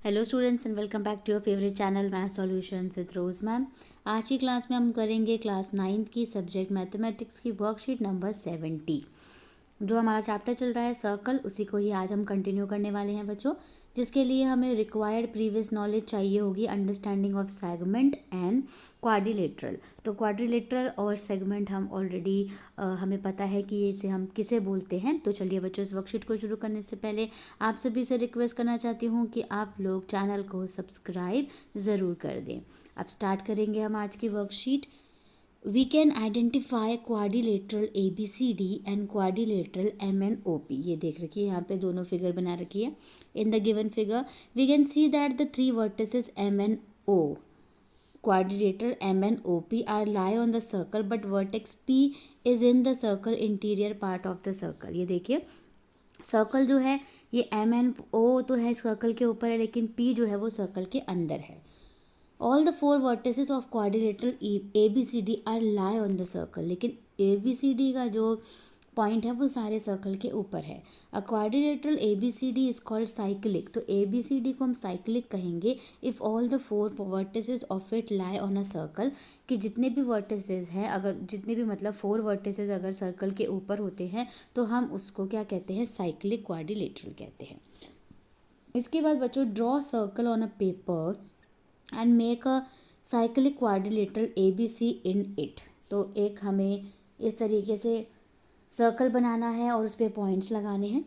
Hello students and welcome back to your favourite channel math solutions with Rose ma'am. आज की class में हम करेंगे क्लास 9th की सब्जेक्ट मैथमेटिक्स की वर्कशीट नंबर 70। जो हमारा चैप्टर चल रहा है सर्कल, उसी को ही आज हम कंटिन्यू करने वाले हैं बच्चों, जिसके लिए हमें रिक्वायर्ड प्रीवियस नॉलेज चाहिए होगी understanding of segment and quadrilateral. तो क्वाड्रिलेटरल और सेगमेंट हम ऑलरेडी हमें पता है कि इसे हम किसे बोलते हैं। तो चलिए बच्चों, इस वर्कशीट को शुरू करने से पहले आप सभी से रिक्वेस्ट करना चाहती हूँ कि आप लोग चैनल को सब्सक्राइब ज़रूर कर दें। अब स्टार्ट करेंगे हम आज की worksheet. We can identify quadrilateral ABCD and quadrilateral MNOP। ये देख रखिए, यहाँ पे दोनों फिगर बना रखी है। In the given figure, we can see that the three vertices MNO, quadrilateral MNOP are lie on the circle, but vertex P is in the circle interior part of the circle। ये देखिए, circle जो है ये MNO तो है circle के ऊपर है, लेकिन P जो है वो सर्कल के अंदर है। All the four vertices of quadrilateral ABCD are lie on the circle. लेकिन ABCD का जो पॉइंट है वो सारे सर्कल के ऊपर है। अ quadrilateral ABCD is called cyclic. तो ABCD को हम साइक्लिक कहेंगे if all the four vertices of it lie on a circle. कि जितने भी वर्टिसेस हैं, अगर जितने भी मतलब फोर वर्टिसेस अगर सर्कल के ऊपर होते हैं तो हम उसको क्या कहते हैं, साइक्लिक क्वाड्रिलेटरल कहते हैं। इसके बाद बच्चों, draw circle on a paper and make a cyclic quadrilateral ABC in it. तो एक हमें इस तरीके से सर्कल बनाना है और उस पर पॉइंट्स लगाने हैं।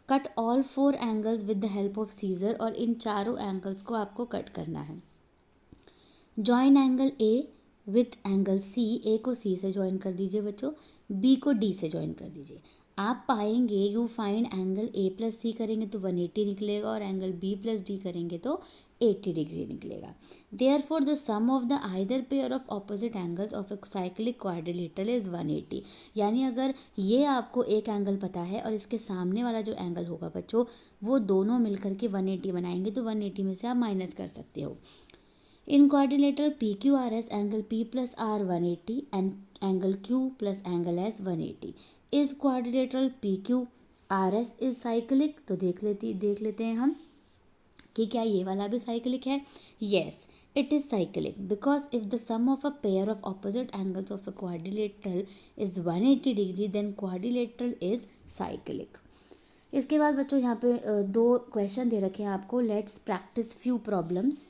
Cut all four angles with the help of scissor, और इन चारों एंगल्स को आपको कट करना है। Join angle A with angle C। A को C से ज्वाइन कर दीजिए बच्चों, B को D से ज्वाइन कर दीजिए। आप पाएंगे you find angle A plus C करेंगे तो 180 निकलेगा, और एंगल B प्लस D करेंगे तो 80 डिग्री निकलेगा। Therefore the sum of the either pair of opposite angles of a cyclic quadrilateral is 180। यानी अगर ये आपको एक एंगल पता है और इसके सामने वाला जो एंगल होगा बच्चों, वो दोनों मिलकर के 180 बनाएंगे, तो 180 में से आप माइनस कर सकते हो। In quadrilateral PQRS, angle P plus R 180 and angle Q plus angle S 180. Is quadrilateral PQRS is cyclic? तो देख लेते हैं हम कि क्या ये वाला भी साइक्लिक है। Yes, it is cyclic because if the sum of a pair of opposite angles of a quadrilateral is 180 degree, then quadrilateral is cyclic। इसके बाद बच्चों यहाँ पे दो क्वेश्चन दे रखे हैं आपको। Let's practise few problems.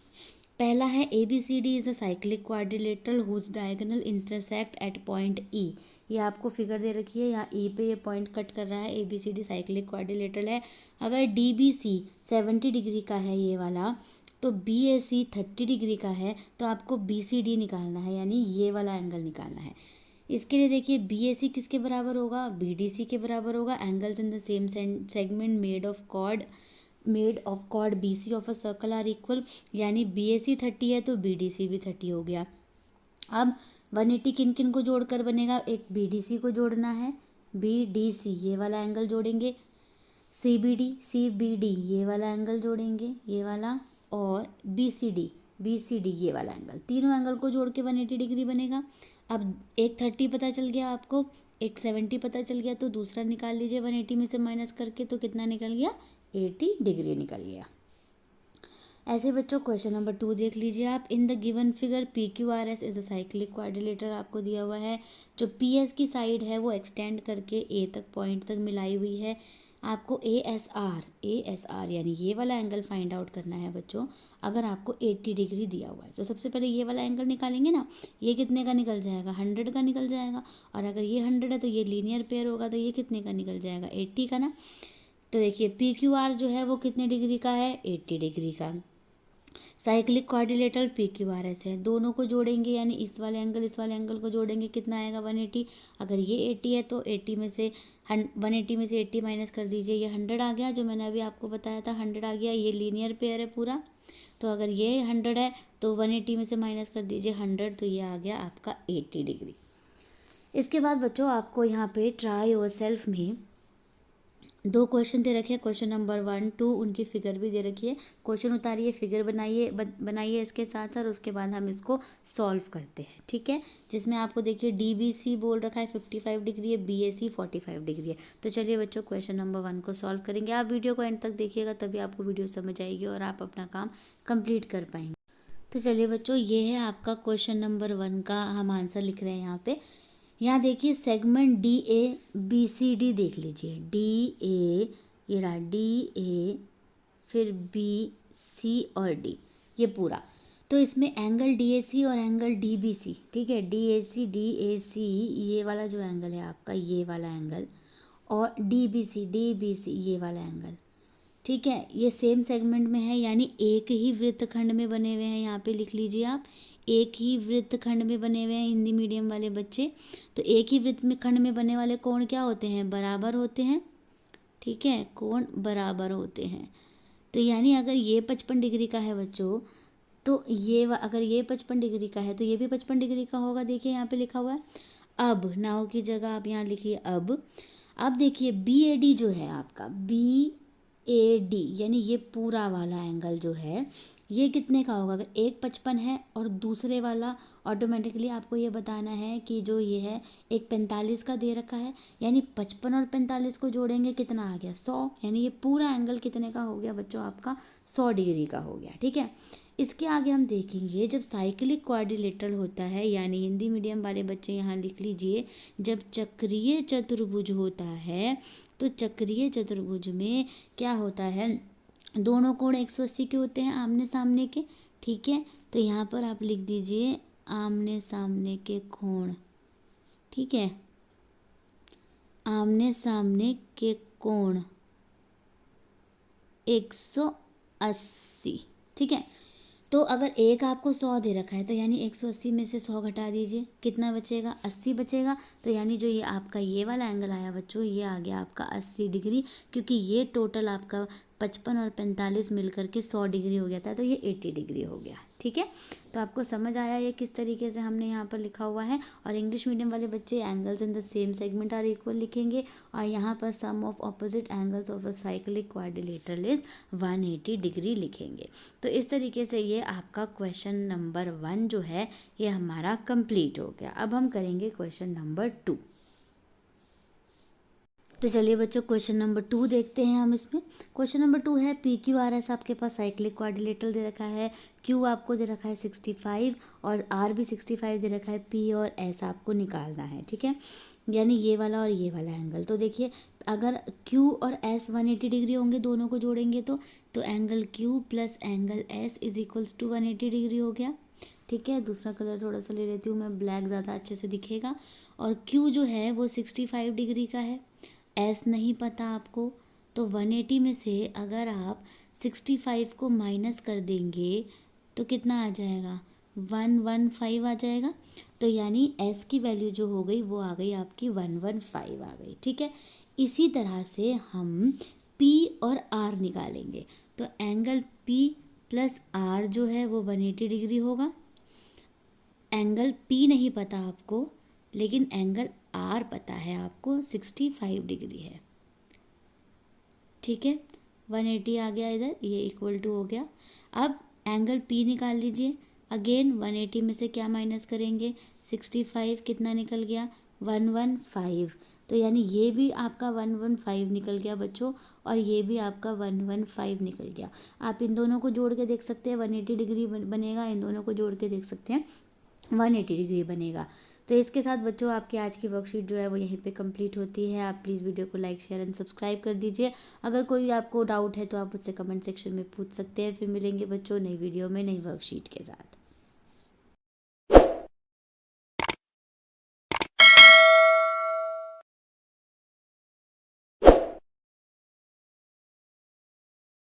पहला है ABCD is a cyclic quadrilateral whose diagonal intersect at point E। ये आपको फिगर दे रखी है, यहाँ E पे ये पॉइंट कट कर रहा है। ABCD साइक्लिक क्वाड्रिलेटरल है। अगर DBC 70 डिग्री का है ये वाला, तो BAC 30 डिग्री का है, तो आपको BCD निकालना है, यानी ये वाला एंगल निकालना है। इसके लिए देखिए, BAC किसके बराबर होगा, BDC के बराबर होगा। Angles in the same segment made of chord BC of a circle are equal. यानी BAC 30 है तो BDC भी 30 हो गया। अब 180 किन किन को जोड़कर बनेगा, एक BDC को जोड़ना है, BDC ये वाला एंगल जोड़ेंगे, CBD ये वाला एंगल जोड़ेंगे, ये वाला, और BCD ये वाला एंगल। तीनों एंगल को जोड़ के 180 डिग्री बनेगा। अब एक 30 पता चल गया आपको, एक 70 पता चल गया, तो दूसरा निकाल लीजिए 180 में से माइनस करके, तो कितना निकल गया, 80 डिग्री निकल गया। ऐसे बच्चों क्वेश्चन नंबर 2 देख लीजिए आप। In the given figure PQRS is a cyclic quadrilateral आपको दिया हुआ है। जो PS की साइड है वो एक्सटेंड करके A तक पॉइंट तक मिलाई हुई है। आपको ASR यानी ये वाला एंगल फाइंड आउट करना है बच्चों। अगर आपको 80 डिग्री दिया हुआ है तो सबसे पहले ये वाला एंगल निकालेंगे ना। ये कितने का निकल जाएगा, 100 का निकल जाएगा। और अगर ये 100 है तो ये लीनियर पेयर होगा, तो ये कितने का निकल जाएगा, 80 का ना। तो देखिए PQR जो है वो कितने डिग्री का है, 80 डिग्री का। साइक्लिक क्वाड्रिलेटरल PQRS है। दोनों को जोड़ेंगे, यानी इस वाले एंगल को जोड़ेंगे, कितना आएगा, 180। अगर ये 80 है तो 180 में से 80 माइनस कर दीजिए, ये 100 आ गया, जो मैंने अभी आपको बताया था 100 आ गया। ये लीनियर पेयर है पूरा, तो अगर ये 100 है तो 180 में से माइनस कर दीजिए 100, तो ये आ गया आपका 80 डिग्री। इसके बाद बच्चों आपको यहाँ पे ट्राई योरसेल्फ में दो क्वेश्चन दे रखे हैं, क्वेश्चन नंबर 1, 2, उनकी फिगर भी दे रखी है। क्वेश्चन उतारिए, फिगर बनाइए बनाइए इसके साथ साथ, उसके बाद हम इसको सॉल्व करते हैं, ठीक है। जिसमें आपको देखिए DBC बोल रखा है 55 डिग्री है, BAC 45 डिग्री है। तो चलिए बच्चों क्वेश्चन नंबर 1 को सॉल्व करेंगे। आप वीडियो को एंड तक देखिएगा, तभी आपको वीडियो समझ आएगी और आप अपना काम कंप्लीट कर पाएंगे। तो चलिए बच्चों, ये है आपका क्वेश्चन नंबर 1 का हम आंसर लिख रहे हैं यहाँ पे। यहाँ देखिए सेगमेंट DABCD देख लीजिए, DA, ये रहा DA, फिर BC और D, ये पूरा। तो इसमें एंगल DAC और एंगल DBC, ठीक है, DAC ये वाला जो एंगल है आपका, ये वाला एंगल, और DBC ये वाला एंगल, ठीक है, ये सेम सेगमेंट में है, यानी एक ही वृत्तखंड में बने हुए हैं। यहाँ पे लिख लीजिए आप, एक ही वृत्तखंड में बने हुए हैं हिंदी मीडियम वाले बच्चे। तो एक ही वृत्त में खंड में बने वाले कोण क्या होते हैं? बराबर होते हैं, ठीक है, कोण बराबर होते हैं। तो यानी अगर ये 55 डिग्री का है बच्चों, तो ये अगर ये 55 डिग्री का है तो ये भी 55 डिग्री का होगा। देखिए यहाँ पे लिखा हुआ है। अब नाउ की जगह आप यहाँ लिखिए अब देखिए BAD जो है आपका, BAD यानी ये पूरा वाला एंगल जो है, ये कितने का होगा? अगर एक 55 है और दूसरे वाला ऑटोमेटिकली आपको ये बताना है कि जो ये है एक 45 का दे रखा है, यानी 55 और 45 को जोड़ेंगे कितना आ गया? 100। यानी ये पूरा एंगल कितने का हो गया बच्चों? आपका 100 डिग्री का हो गया, ठीक है। इसके आगे हम देखेंगे जब साइक्लिक क्वाड्रिलेटरल होता है, यानी हिंदी मीडियम वाले बच्चे यहाँ लिख लीजिए, जब चक्रीय चतुर्भुज होता है तो चक्रीय चतुर्भुज में क्या होता है? दोनों कोण 180 के होते हैं, आमने सामने के, ठीक है। तो यहाँ पर आप लिख दीजिए आमने सामने के कोण, ठीक है, आमने सामने के कोण 180, ठीक है। तो अगर एक आपको 100 दे रखा है तो यानी 180 में से 100 घटा दीजिए, कितना बचेगा? 80 बचेगा। तो यानी जो ये आपका ये वाला एंगल आया बच्चों, ये आ गया आपका 80 डिग्री, क्योंकि ये टोटल आपका 55 और 45 मिल करके 100 डिग्री हो गया था, तो ये 80 डिग्री हो गया, ठीक है। तो आपको समझ आया ये किस तरीके से हमने यहाँ पर लिखा हुआ है। और इंग्लिश मीडियम वाले बच्चे angles in the same segment are equal लिखेंगे, और यहाँ पर sum of opposite angles of a cyclic quadrilateral is 180 degree लिखेंगे। तो इस तरीके से ये आपका क्वेश्चन नंबर 1 जो है ये हमारा कंप्लीट हो गया। अब हम करेंगे क्वेश्चन नंबर 2। तो चलिए बच्चों क्वेश्चन नंबर 2 देखते हैं हम। इसमें क्वेश्चन नंबर 2 है PQRS आपके पास साइक्लिक क्वाड्रिलेटरल दे रखा है, Q आपको दे रखा है 65 और R भी 65 दे रखा है, P और S आपको निकालना है, ठीक है, यानी ये वाला और ये वाला एंगल। तो देखिए अगर Q और S 180 डिग्री होंगे, दोनों को जोड़ेंगे तो angle Q plus angle S is equals to 180 degree हो गया, ठीक है। दूसरा कलर थोड़ा सा ले लेती हूँ मैं, ब्लैक ज़्यादा अच्छे से दिखेगा। और Q जो है वो 65 डिग्री का है, एस नहीं पता आपको, तो 180 में से अगर आप 65 को माइनस कर देंगे तो कितना आ जाएगा? 115 आ जाएगा। तो यानी एस की वैल्यू जो हो गई वो आ गई आपकी 115 आ गई, ठीक है। इसी तरह से हम पी और आर निकालेंगे, तो एंगल पी प्लस आर जो है वो 180 डिग्री होगा। एंगल पी नहीं पता आपको, लेकिन एंगल आर पता है आपको, 65 डिग्री है, ठीक है। 180 आ गया इधर, ये इक्वल टू हो गया। अब एंगल पी निकाल लीजिए। अगेन 180 में से क्या माइनस करेंगे? 65, कितना निकल गया? 115। तो यानी ये भी आपका 115 निकल गया बच्चों, और ये भी आपका 115 निकल गया। आप इन दोनों को जोड़ के देख सकते हैं, 180 डिग्री बनेगा। इन दोनों को जोड़ के देख सकते हैं, 180 डिग्री बनेगा। तो इसके साथ बच्चों आपकी आज की वर्कशीट जो है वो यहीं पे कंप्लीट होती है। आप प्लीज़ वीडियो को लाइक शेयर एंड सब्सक्राइब कर दीजिए। अगर कोई आपको डाउट है तो आप मुझसे कमेंट सेक्शन में पूछ सकते हैं। फिर मिलेंगे बच्चों नई वीडियो में नई वर्कशीट के साथ।